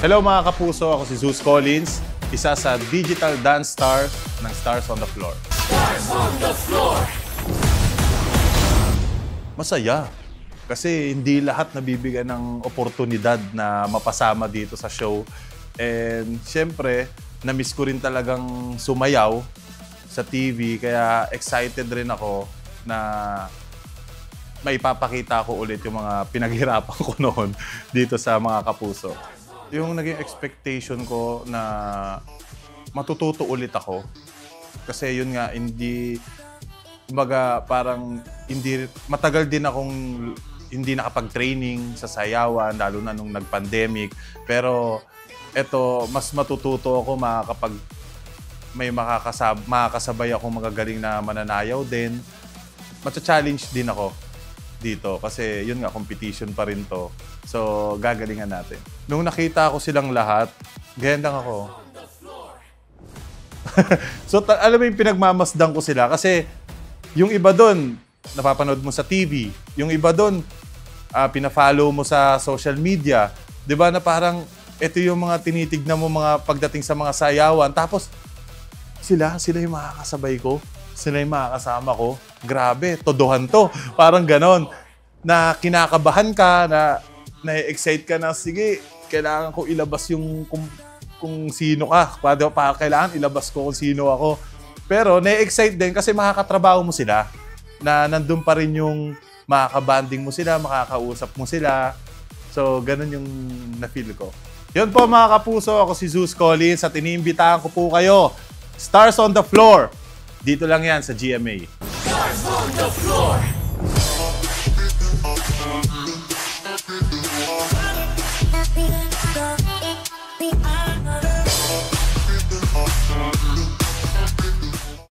Hello mga kapuso, ako si Zeus Collins, isa sa digital dance star ng Stars on the Floor. Stars on the Floor! Masaya, kasi hindi lahat nabibigyan ng oportunidad na mapasama dito sa show. And siyempre, na-miss ko rin talagang sumayaw sa TV, kaya excited rin ako na maipapakita ko ulit yung mga pinaghirapan ko noon dito sa mga kapuso. Yung naging expectation ko na matututo ulit ako. Kasi yun nga, kumbaga parang matagal din akong hindi nakapag-training sa sayawan, lalo na nung nag-pandemic. Pero eto, mas matututo ako makakapag may makakasabay akong magagaling na mananayaw din. Matcha-challenge din ako dito kasi yun nga, competition pa rin to. So, gagalingan natin. Nung nakita ko silang lahat, ganyan lang ako. So, alam mo yung pinagmamasdan ko sila kasi yung iba doon, napapanood mo sa TV. Yung iba doon, pina-follow mo sa social media. Di ba na parang ito yung mga tinitignan mo mga pagdating sa mga sayawan. Tapos, sila yung makakasabay ko. Sila yung makakasama ko. Grabe, todohan to. Parang ganon. Na kinakabahan ka, na-excite ka na, sige, kailangan ko ilabas yung kung sino ka. Kailangan ilabas ko kung sino ako. Pero na-excite din kasi makakatrabaho mo sila. Na nandun pa rin yung makakabanding mo sila, makakausap mo sila. So, ganun yung na-feel ko. Yun po mga kapuso, ako si Zeus Collins at iniimbitahan ko po kayo. Stars on the Floor. Dito lang yan sa GMA. Stars on the Floor!